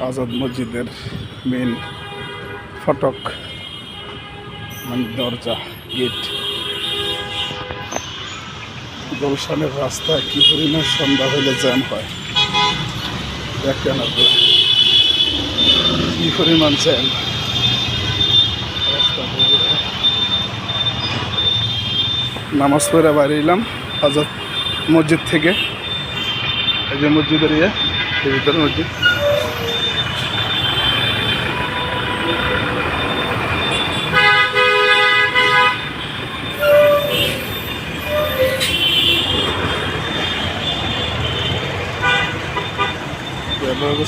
আজাদ মসজিদের মেন ফটক মানে দরজা গেট। গুলশানের রাস্তায় কি পরিমাণ সন্ধ্যা হইলে জ্যাম হয় দেখেন আপনারা, কি পরিমাণ জ্যাম। নামাজ পড়ে বাইরে এলাম আজাদ মসজিদ থেকে। এই যে মসজিদের ভিতরে মসজিদ।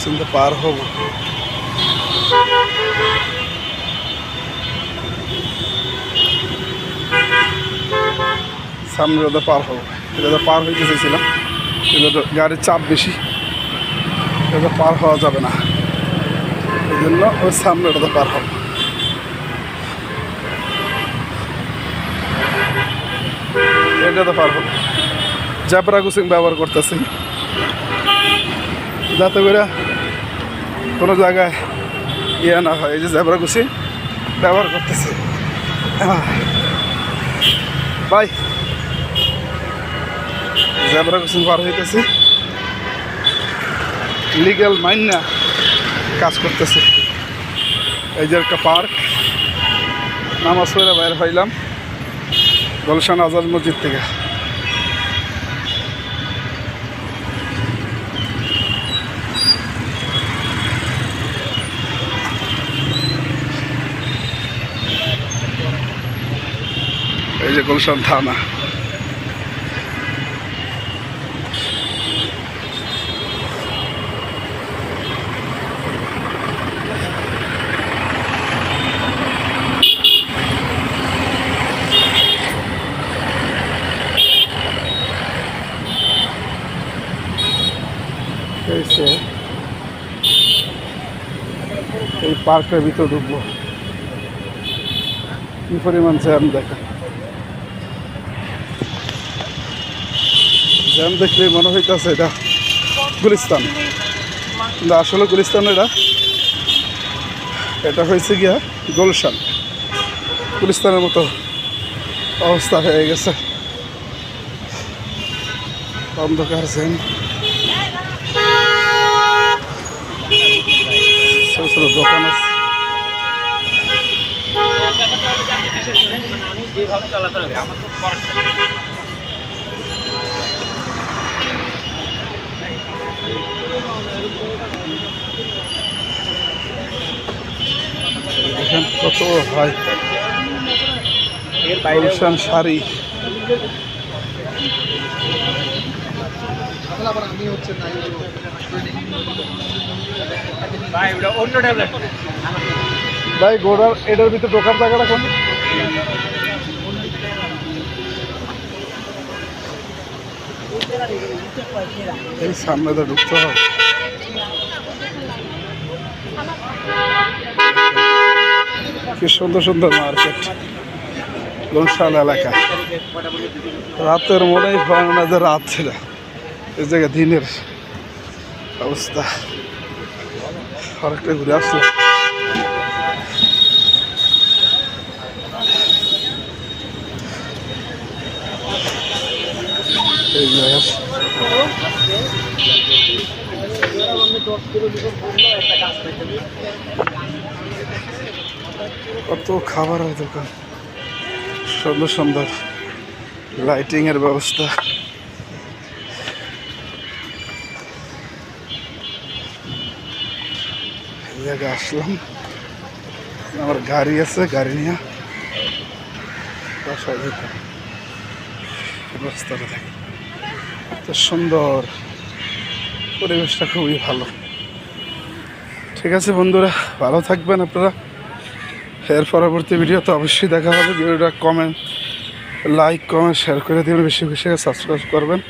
চিন্তা পার হব, সামনে রোদে পার হব। এটা পার হইতে চাইছিলাম, এটা গাড়ির চাপ বেশি, এটা পার হওয়া যাবে না, এই জন্য ওই সামনে রোদে পার হব। এটাতে পার হব, জ্যাবরা ক্রসিং ব্যবহার করতেছি যাতে করে কোনো জায়গায় ইয়ে না হয়। এই যে জ্যাবরা ক্রসিং ব্যবহার করতেছি ভাই, জ্যাবরা ক্রসিং পার হইতেছি, লিগ্যাল মাইন না কাজ করতেছে। এই যে একটা পার্ক, নামাজ পড়ে বাইরে হইলাম গুলশান আজাদ মসজিদ থেকে। এই যে গুলশান থানা। এই পার্কের ভিতর ঢুকবো, কি পরিমাণ জ্যাম দেখা। জ্যাম দেখলে মনে হইতেছে এটা গুলিস্তান, কিন্তু আসলে গুলিস্তান এটা হয়েছে গিয়া গুলশান। গুলিস্তানের মতো অবস্থা হয়ে গেছে, অন্ধকার জ্যাম, ছোট ছোট দোকান আছে। দেখেন কত ভাই গুলশান শাড়ি। ভাই গোড়ার এটার ভিতরে ঢোকার জায়গাটা কোন? এই সামনে তো ঢুকতে হয়। কি সুন্দর সুন্দর মার্কেট গুলশান এলাকা। রাতের মনেই হয় না যে রাত ছিল, এই জায়গায় দিনের অবস্থা। অনেকটা ঘুরে আসলাম। কত খাবারের দোকান, সুন্দর সুন্দর লাইটিং এর ব্যবস্থা। এই জায়গায় আসলাম, আমার গাড়ি আছে, গাড়ি নিয়ে বাসায় যেতে। রাস্তাটা দেখে এত সুন্দর, পরিবেশটা খুবই ভালো। ঠিক আছে বন্ধুরা, ভালো থাকবেন আপনারা। এর পরবর্তী ভিডিও তো অবশ্যই দেখা হবে। ভিডিওটা লাইক কমেন্ট শেয়ার করে দেবেন, বেশি বেশি সাবস্ক্রাইব করবেন।